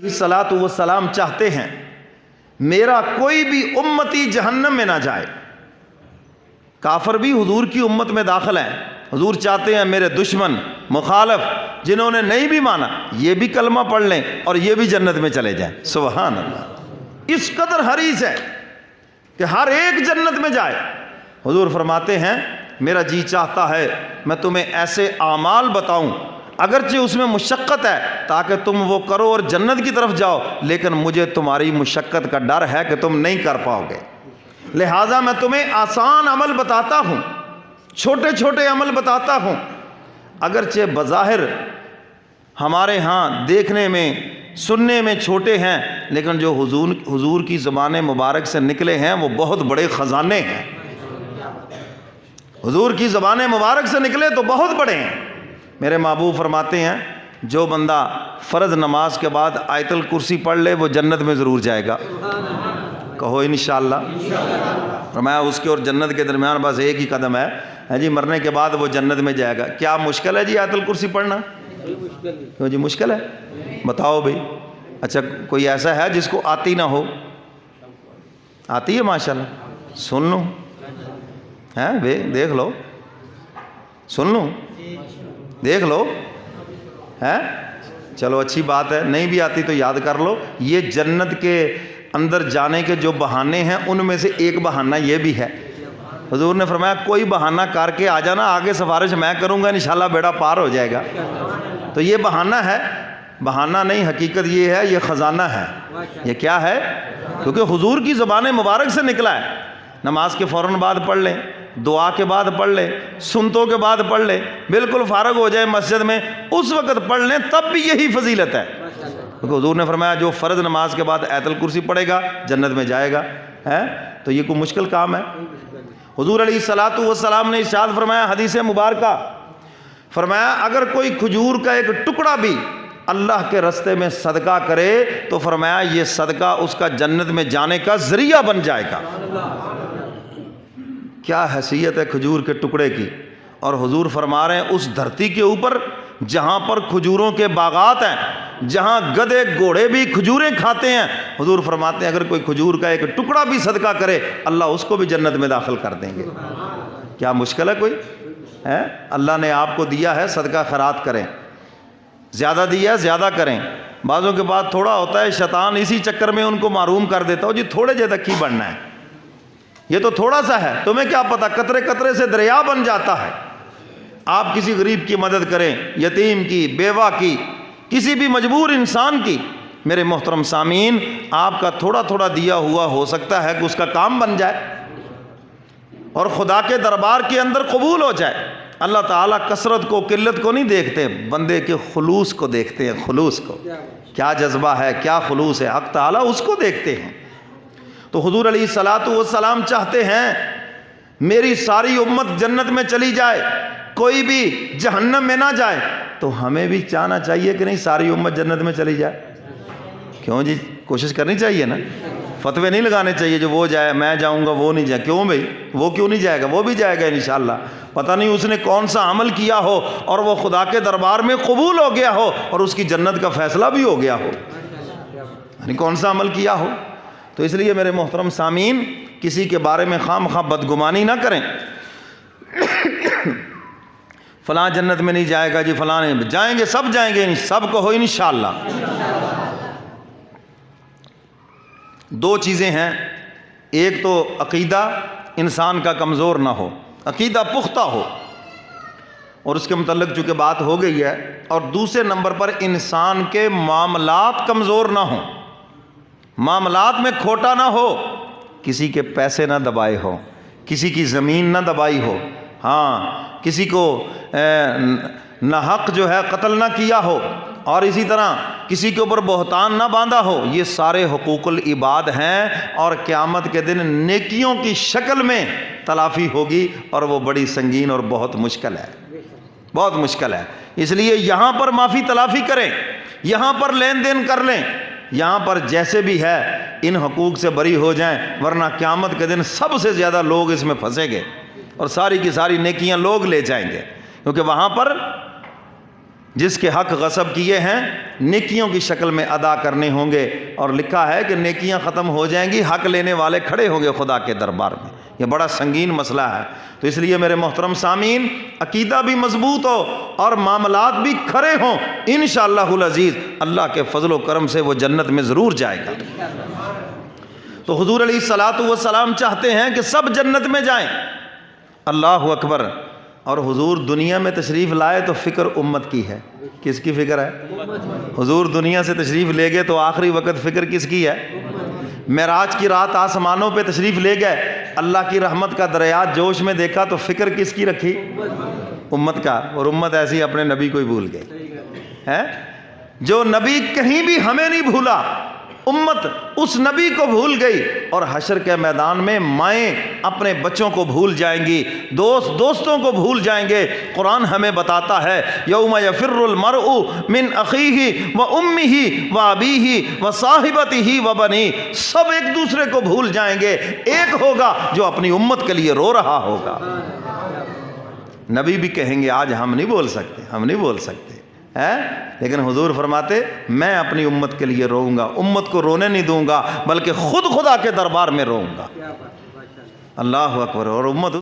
صلاۃ و سلام چاہتے ہیں میرا کوئی بھی امتی جہنم میں نہ جائے۔ کافر بھی حضور کی امت میں داخل ہیں، حضور چاہتے ہیں میرے دشمن مخالف جنہوں نے نہیں بھی مانا یہ بھی کلمہ پڑھ لیں اور یہ بھی جنت میں چلے جائیں۔ سبحان اللہ، اس قدر حریص ہے کہ ہر ایک جنت میں جائے۔ حضور فرماتے ہیں میرا جی چاہتا ہے میں تمہیں ایسے اعمال بتاؤں اگرچہ اس میں مشقت ہے تاکہ تم وہ کرو اور جنت کی طرف جاؤ، لیکن مجھے تمہاری مشقت کا ڈر ہے کہ تم نہیں کر پاؤ گے، لہٰذا میں تمہیں آسان عمل بتاتا ہوں، چھوٹے چھوٹے عمل بتاتا ہوں، اگرچہ بظاہر ہمارے ہاں دیکھنے میں سننے میں چھوٹے ہیں لیکن جو حضور کی زبان مبارک سے نکلے ہیں وہ بہت بڑے خزانے ہیں۔ حضور کی زبان مبارک سے نکلے تو بہت بڑے ہیں۔ میرے محبوب فرماتے ہیں جو بندہ فرض نماز کے بعد آیت الکرسی پڑھ لے وہ جنت میں ضرور جائے گا، کہو انشاءاللہ۔ فرمایا اس کے اور جنت کے درمیان بس ایک ہی قدم ہے جی، مرنے کے بعد وہ جنت میں جائے گا۔ کیا مشکل ہے جی آیت الکرسی پڑھنا؟ کیوں جی مشکل ہے؟ بتاؤ بھائی۔ اچھا کوئی ایسا ہے جس کو آتی نہ ہو؟ آتی ہے ماشاءاللہ، سن لوں ہے بھائی، دیکھ لو، سن لوں، دیکھ لو ہے، چلو اچھی بات ہے۔ نہیں بھی آتی تو یاد کر لو، یہ جنت کے اندر جانے کے جو بہانے ہیں ان میں سے ایک بہانہ یہ بھی ہے۔ حضور نے فرمایا کوئی بہانہ کر کے آ جانا، آگے سفارش میں کروں گا انشاءاللہ بیڑا پار ہو جائے گا۔ تو یہ بہانہ ہے، بہانہ نہیں، حقیقت یہ ہے، یہ خزانہ ہے۔ یہ کیا ہے؟ کیونکہ حضور کی زبان مبارک سے نکلا ہے۔ نماز کے فوراً بعد پڑھ لیں، دعا کے بعد پڑھ لیں، سنتوں کے بعد پڑھ لیں، بالکل فارغ ہو جائے مسجد میں اس وقت پڑھ لیں، تب بھی یہی فضیلت ہے۔ کیونکہ حضور نے فرمایا جو فرض نماز کے بعد آیت الکرسی پڑھے گا جنت میں جائے گا، ہے تو یہ کوئی مشکل کام ہے؟ حضور علیہ الصلوۃ والسلام نے ارشاد فرمایا حدیث مبارکہ، فرمایا اگر کوئی کھجور کا ایک ٹکڑا بھی اللہ کے رستے میں صدقہ کرے تو فرمایا یہ صدقہ اس کا جنت میں جانے کا ذریعہ بن جائے گا۔ کیا حیثیت ہے کھجور کے ٹکڑے کی! اور حضور فرما رہے ہیں اس دھرتی کے اوپر جہاں پر کھجوروں کے باغات ہیں، جہاں گدھے گھوڑے بھی کھجوریں کھاتے ہیں، حضور فرماتے ہیں اگر کوئی کھجور کا ایک ٹکڑا بھی صدقہ کرے اللہ اس کو بھی جنت میں داخل کر دیں گے۔ کیا مشکل ہے کوئی؟ ہے اللہ نے آپ کو دیا ہے، صدقہ خیرات کریں، زیادہ دیا ہے زیادہ کریں۔ بعضوں کے بعد تھوڑا ہوتا ہے، شیطان اسی چکر میں ان کو معروم کر دیتا ہو جی تھوڑے جے تک ہی بڑھنا ہے، یہ تو تھوڑا سا ہے، تمہیں کیا پتا قطرے قطرے سے دریا بن جاتا ہے۔ آپ کسی غریب کی مدد کریں، یتیم کی، بیوہ کی، کسی بھی مجبور انسان کی، میرے محترم سامعین آپ کا تھوڑا تھوڑا دیا ہوا ہو سکتا ہے کہ اس کا کام بن جائے اور خدا کے دربار کے اندر قبول ہو جائے۔ اللہ تعالیٰ کثرت کو قلت کو نہیں دیکھتے، بندے کے خلوص کو دیکھتے ہیں، خلوص کو، کیا جذبہ ہے، کیا خلوص ہے، حق تعالیٰ اس کو دیکھتے ہیں۔ تو حضور علیہ الصلوۃ والسلام چاہتے ہیں میری ساری امت جنت میں چلی جائے، کوئی بھی جہنم میں نہ جائے، تو ہمیں بھی چاہنا چاہیے کہ نہیں ساری امت جنت میں چلی جائے؟ کیوں جی کوشش کرنی چاہیے نا، فتوے نہیں لگانے چاہیے جو وہ جائے میں جاؤں گا وہ نہیں جائے۔ کیوں بھائی وہ کیوں نہیں جائے گا؟ وہ بھی جائے گا انشاءاللہ، پتہ نہیں اس نے کون سا عمل کیا ہو اور وہ خدا کے دربار میں قبول ہو گیا ہو اور اس کی جنت کا فیصلہ بھی ہو گیا ہو، یعنی کون سا عمل کیا ہو۔ تو اس لیے میرے محترم سامعین کسی کے بارے میں خواہ مخواہ بدگمانی نہ کریں، فلاں جنت میں نہیں جائے گا جی، فلاں نہیں جائیں گے، سب جائیں گے، سب کو ہو انشاءاللہ۔ دو چیزیں ہیں، ایک تو عقیدہ انسان کا کمزور نہ ہو، عقیدہ پختہ ہو، اور اس کے متعلق چونکہ بات ہو گئی ہے، اور دوسرے نمبر پر انسان کے معاملات کمزور نہ ہوں، معاملات میں کھوٹا نہ ہو، کسی کے پیسے نہ دبائے ہو، کسی کی زمین نہ دبائی ہو، ہاں کسی کو ناحق جو ہے قتل نہ کیا ہو، اور اسی طرح کسی کے اوپر بہتان نہ باندھا ہو۔ یہ سارے حقوق العباد ہیں اور قیامت کے دن نیکیوں کی شکل میں تلافی ہوگی، اور وہ بڑی سنگین اور بہت مشکل ہے، بہت مشکل ہے۔ اس لیے یہاں پر معافی تلافی کریں، یہاں پر لین دین کر لیں، یہاں پر جیسے بھی ہے ان حقوق سے بری ہو جائیں، ورنہ قیامت کے دن سب سے زیادہ لوگ اس میں پھنسیں گے اور ساری کی ساری نیکیاں لوگ لے جائیں گے، کیونکہ وہاں پر جس کے حق غصب کیے ہیں نیکیوں کی شکل میں ادا کرنے ہوں گے، اور لکھا ہے کہ نیکیاں ختم ہو جائیں گی، حق لینے والے کھڑے ہوں گے خدا کے دربار میں۔ یہ بڑا سنگین مسئلہ ہے، تو اس لیے میرے محترم سامعین، عقیدہ بھی مضبوط ہو اور معاملات بھی کھڑے ہوں، انشاءاللہ العزیز اللہ کے فضل و کرم سے وہ جنت میں ضرور جائے گا۔ تو حضور علیہ الصلوۃ والسلام چاہتے ہیں کہ سب جنت میں جائیں، اللہ اکبر۔ اور حضور دنیا میں تشریف لائے تو فکر امت کی ہے۔ کس کی فکر ہے؟ حضور دنیا سے تشریف لے گئے تو آخری وقت فکر کس کی ہے؟ معراج کی رات آسمانوں پہ تشریف لے گئے، اللہ کی رحمت کا دریا جوش میں دیکھا تو فکر کس کی رکھی؟ امت کا۔ اور امت ایسی اپنے نبی کو ہی بھول گئی ہے۔ جو نبی کہیں بھی ہمیں نہیں بھولا، امت اس نبی کو بھول گئی، اور حشر کے میدان میں مائیں اپنے بچوں کو بھول جائیں گی، دوست دوستوں کو بھول جائیں گے۔ قرآن ہمیں بتاتا ہے یوم یفر المرء من اخیہ و امہ و ابیہ و صاحبتہ و بنیہ، سب ایک دوسرے کو بھول جائیں گے، ایک ہوگا جو اپنی امت کے لیے رو رہا ہوگا۔ نبی بھی کہیں گے آج ہم نہیں بول سکتے، ہم نہیں بول سکتے ہے، لیکن حضور فرماتے میں اپنی امت کے لیے روؤں گا، امت کو رونے نہیں دوں گا بلکہ خود خدا کے دربار میں روؤں گا۔ اللہ اکبر۔ اور امت